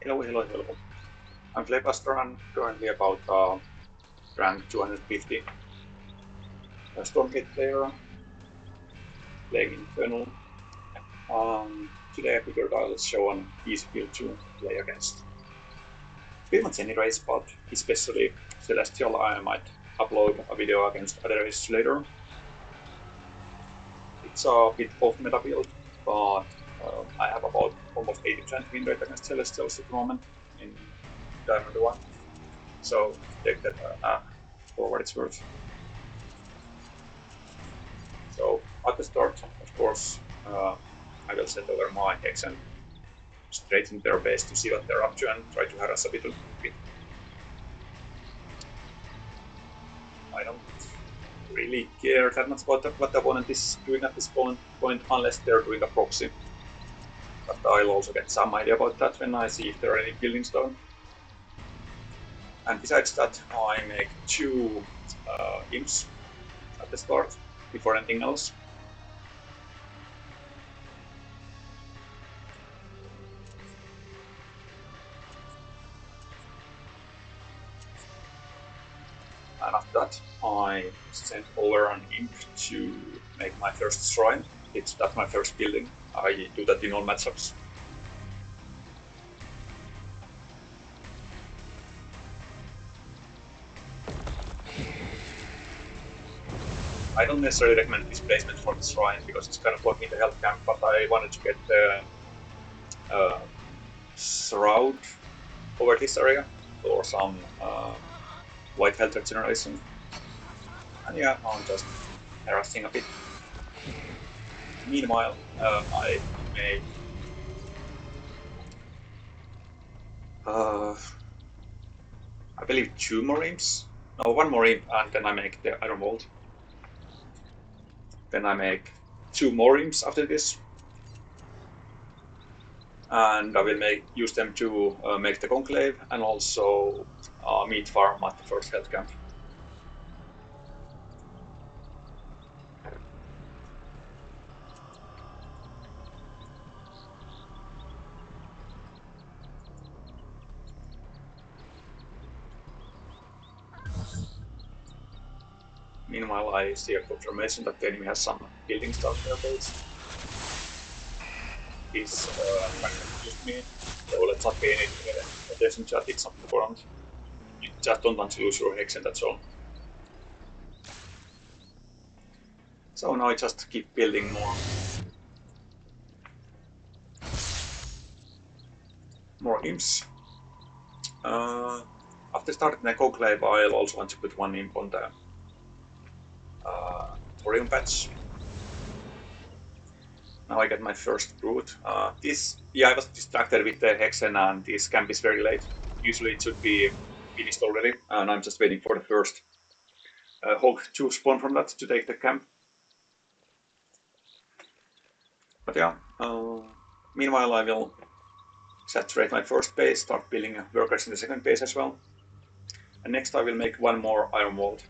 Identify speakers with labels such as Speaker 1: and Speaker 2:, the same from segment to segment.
Speaker 1: Hello, hello, hello. I'm Flepaster and currently about rank 250 Stormgate player playing Infernal. Today I figured I'll show an easy build to play against pretty much any race, but especially Celestial. I might upload a video against other races later. It's a bit off meta build, but I have about almost 80% win rate against Celestials at the moment in Diamond 1. So take that for what it's worth. So at the start, of course, I will send over my Hexen straight in their base to see what they're up to and try to harass a bit. I don't really care that much about what the opponent is doing at this point unless they're doing a proxy. But I'll also get some idea about that when I see if there are any buildings done. And besides that, I make two imps at the start before anything else. And after that, I sent over an imp to make my first shrine. That's my first building. I do that in all matchups. I don't necessarily recommend this placement for the shrine because it's kind of blocking the health camp, but I wanted to get the shroud over this area for some white health regeneration. And yeah, I'm just harassing a bit. Meanwhile, I made I believe two more imps. No, one more imp, and then I make the iron vault. Then I make two more imps after this, and I will use them to make the conclave and also meat farm at the first health camp. Meanwhile, I see a confirmation that the enemy has some buildings down their base. This confused me, so let's not pay any attention to that. It's not important. You just don't want to lose your hex, and that's all. So now I just keep building more imps. After starting the conclave, I'll also want to put one imp on the thorium patch. Now I get my first brute. I was distracted with the Hexen and this camp is very late. Usually it should be finished already, and I'm just waiting for the first Hulk to spawn from that to take the camp. But yeah, meanwhile I will saturate my first base, start building workers in the second base as well. And next I will make one more iron vault.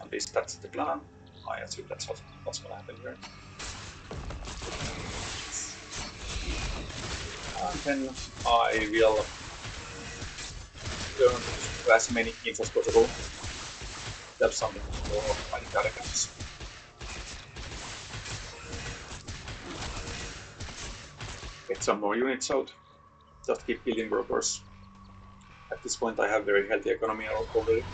Speaker 1: At least that's the plan. I assume that's what's gonna happen here. And then I will turn to as many teams as possible. That's something for fighting other camps. Get some more units out. Just keep building workers. At this point I have very healthy economy already.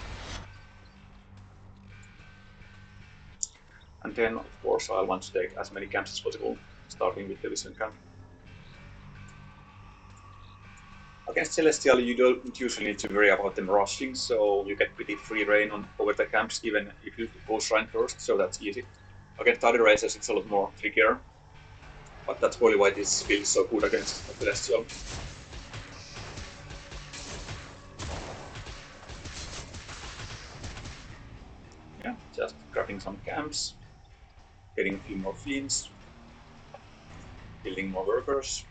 Speaker 1: And then of course I want to take as many camps as possible, starting with the Vision camp. Against Celestial you don't usually need to worry about them rushing, so you get pretty free reign over the camps even if you go shrine first, so that's easy. Against other races it's a lot more trickier, but that's probably why this build is so good against Celestial. Yeah, just grabbing some camps, getting a few more fiends, building more workers.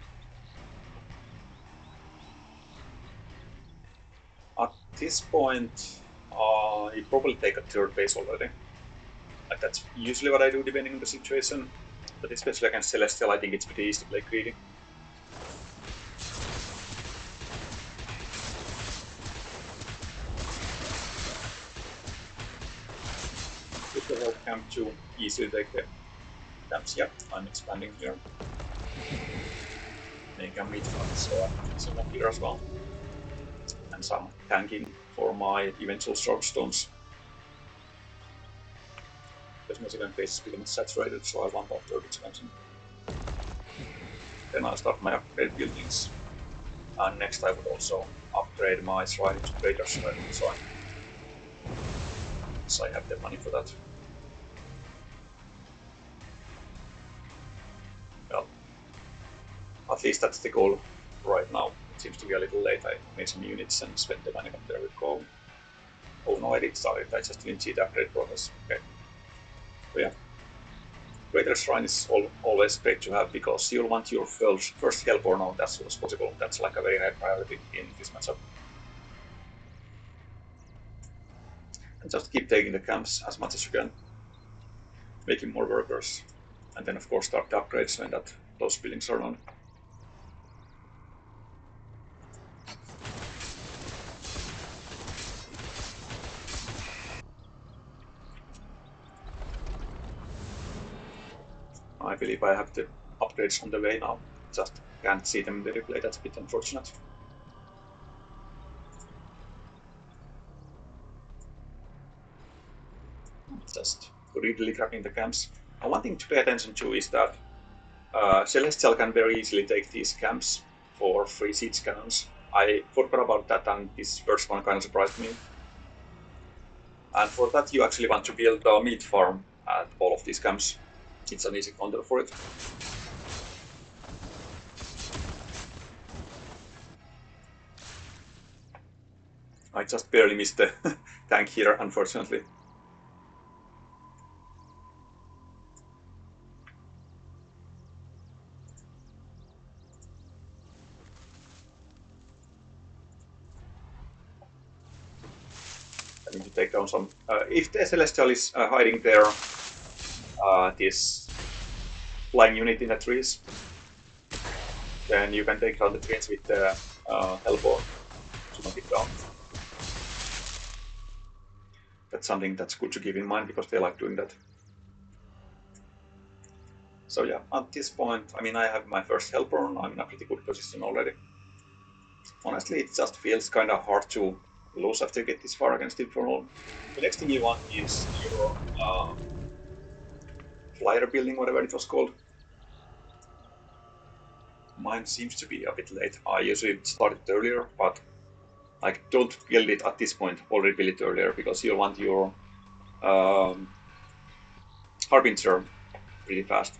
Speaker 1: At this point, you probably take a third base already. Like that's usually what I do depending on the situation, but especially against Celestial I think it's pretty easy to play greedy. to hold camp to easily take the camps. Yeah, I'm expanding here. Make a meat farm, so I'm using that here as well. And some tanking for my eventual stones. Because my second base is pretty much saturated, so I want that third expansion. Then I'll start my upgrade buildings. And next I would also upgrade my shrine to greater shrine. So I have the money for that. Well, at least that's the goal right now. It seems to be a little late. I made some units and spent the money, but there we go. Oh no, I did start it. I just didn't see the upgrade process. Okay. So yeah. Greater Shrine is always great to have because you'll want your first Hellborn out as soon as possible. That's like a very high priority in this matchup. And just keep taking the camps as much as you can, making more workers, and then of course start the upgrades when those buildings are done. I believe I have the upgrades on the way now, just can't see them in the replay, that's a bit unfortunate. Just greedily grabbing the camps. And one thing to pay attention to is that Celestial can very easily take these camps for free siege cannons. I forgot about that, and this first one kind of surprised me. And for that you actually want to build a meat farm at all of these camps. It's an easy counter for it. I just barely missed the tank here, unfortunately. I need to take down some... if the Celestial is hiding there, this flying unit in the trees, then you can take down the trees with the Hellborn to knock it down. That's something that's good to keep in mind because they like doing that. So yeah, at this point, I mean, I have my first Hellborn, I'm in a pretty good position already. Honestly, it just feels kind of hard to lose after you get this far against Infernal. The next thing you want is your flyer building, whatever it was called. Mine seems to be a bit late. I usually start it earlier, but like, don't build it at this point, already build it earlier, because you want your Harbinger pretty fast.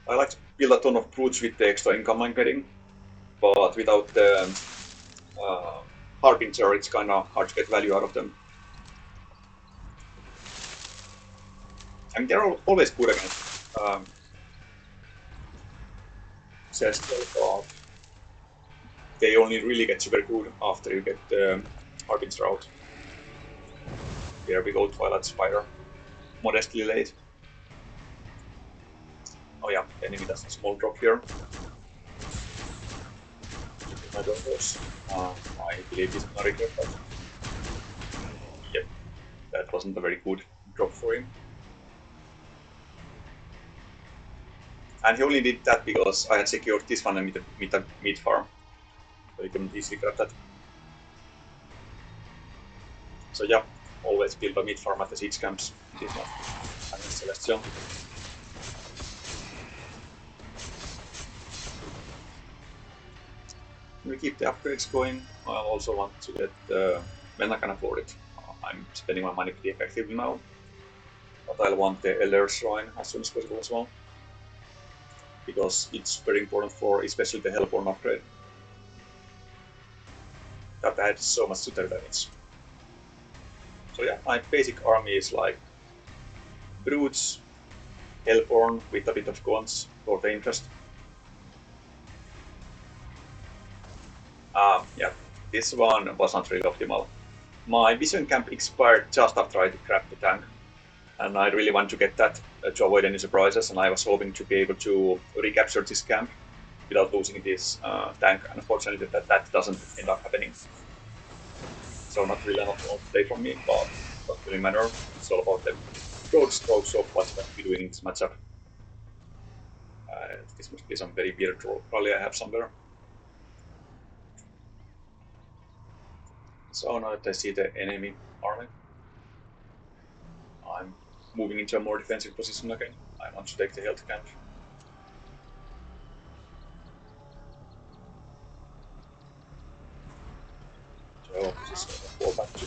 Speaker 1: I like to build a ton of brutes with the extra income I'm getting, but without the Harbinger, it's kind of hard to get value out of them. I mean, they're always good against Celestial, but they only really get super good after you get the Harbinger out. Here we go, Twilight Spider. Modestly late. Oh yeah, the enemy does a small drop here. My daughters. I believe he's gonna regret that. Yep, that wasn't a very good drop for him. And he only did that because I had secured this one with a meat farm. So he couldn't easily grab that. So yeah, always build a meat farm at the siege camps. This one. And Celestial. We keep the upgrades going. I also want to get, when I can afford it, I'm spending my money pretty effectively now. But I'll want the Elder Shrine as soon as possible as well. Because it's very important for especially the Hellborn upgrade. That adds so much to their damage. So yeah, my basic army is like brutes, Hellborn with a bit of guns for the interest. Yeah, this one was not really optimal. My Vision Camp expired just after I grabbed the tank, and I really want to get that to avoid any surprises, and I was hoping to be able to recapture this camp without losing this tank. Unfortunately, that doesn't end up happening. So not really an optimal play from me, but doesn't really matter. It's all about the broad strokes of what's going to be doing in this matchup. This must be some very weird rally I have somewhere. So now that I see the enemy army, I'm moving into a more defensive position again. I want to take the health camp. So this is a fallback to.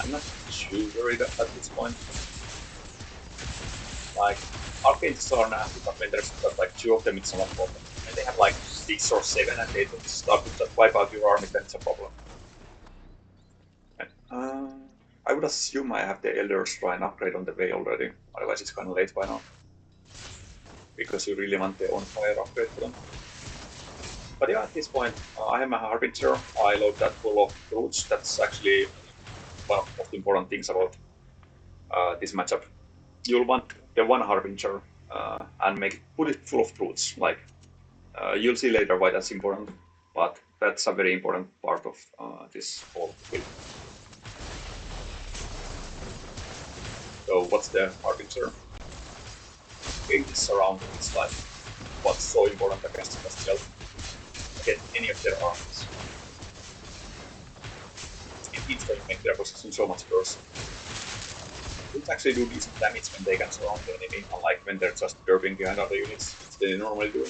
Speaker 1: I'm not too worried at this point. Like, arcades are nasty, but when there's got like 2 of them, it's not a problem. When they have like 6 or 7 and they start to just wipe out your army, then it's a problem. I would assume I have the Elder Shrine upgrade on the way already, otherwise it's kind of late by now. Because you really want the on-fire upgrade for them. But yeah, at this point, I am a Harbinger. I load that full of fruits. That's actually one of the most important things about this matchup. You'll want the one Harbinger and put it full of fruits. Like, you'll see later why that's important, but that's a very important part of this whole build. So what's the Harbinger? Getting this around is like what's so important against Celestial. Get any of their armies. It needs to make their position so much worse. It actually do decent damage when they can surround the enemy, unlike when they're just derping behind other units, which they normally do.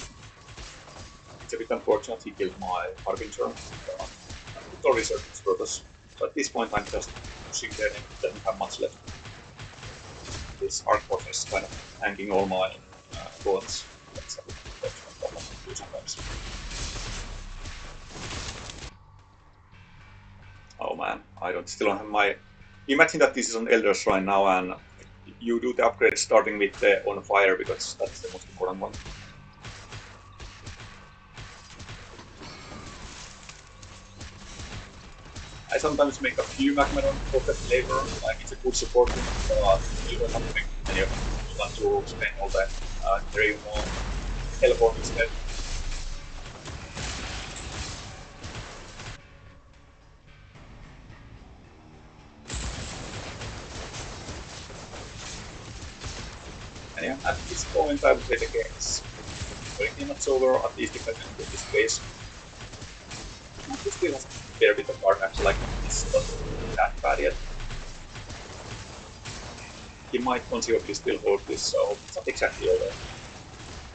Speaker 1: It's a bit unfortunate he killed my Harbinger. It already served its purpose, but at this point I'm just pushing the enemy, doesn't have much left. This Arc Fortress is kind of hanging all my bullets. That's a bit unfortunate problem to do sometimes. Oh man, still don't have my. Imagine that this is on Elder Shrine now, and you do the upgrade starting with the on fire because that's the most important one. I sometimes make a few Magmadon for the flavor, like it's a good support thing, but you don't have to make many of them. You want to spend all that very more teleport instead. And yeah, at this point I would say the game is pretty much over, at least if I can get this base. It still has a fair bit of art actually, like it's not that bad yet. He might conceivably still hold this, so it's not exactly over.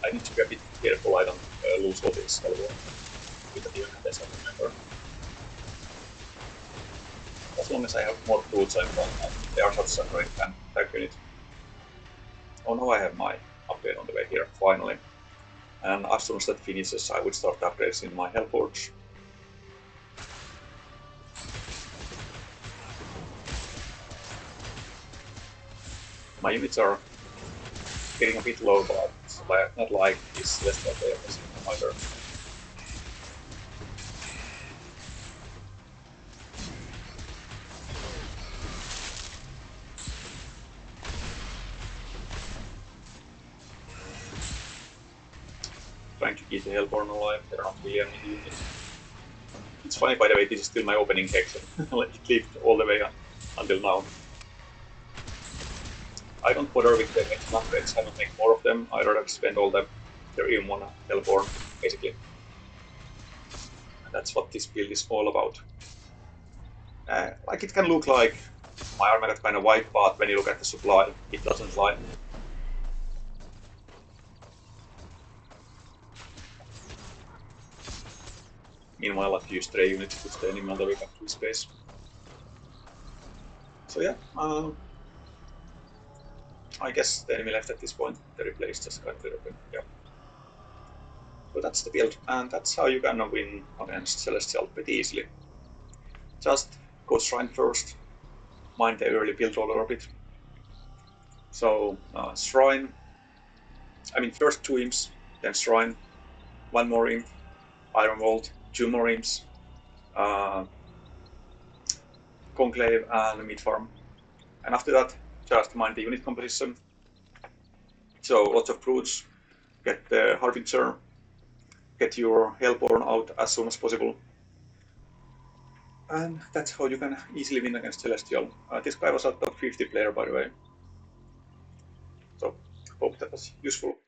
Speaker 1: I need to be a bit careful I don't lose all this elbow with the unit as I remember. As long as I have more fruits I'm fine, and they are such a great tank unit. Oh no, I have my upgrade on the way here, finally. And as soon as that finishes, I would start upgrades in my Hellforge. My units are getting a bit low, but not like this Celestial player was either. Trying to keep the Hellborn alive, there are not really any units. It's funny, by the way, this is still my opening hex, and it lived all the way until now. I don't bother with the next upgrades, I don't make more of them, I'd rather spend all the Ethereum on Hellborn, basically. And that's what this build is all about. Like it can look like my armor got kind of white, but when you look at the supply, it doesn't lie. Meanwhile, a few stray units puts the enemy on the way back to space. So yeah, I guess the enemy left at this point. The replay is just kind of open. Yeah. So that's the build, and that's how you can win against Celestial pretty easily. Just go Shrine first, mind the early build roller a bit. So Shrine, first 2 imps, then Shrine, 1 more imp, Iron Vault, 2 more imps, Conclave and Mid Farm. And after that, just mind the unit composition. So lots of brutes, get the Harbinger, get your Hellborn out as soon as possible. And that's how you can easily win against Celestial. This guy was a top 50 player, by the way. So hope that was useful.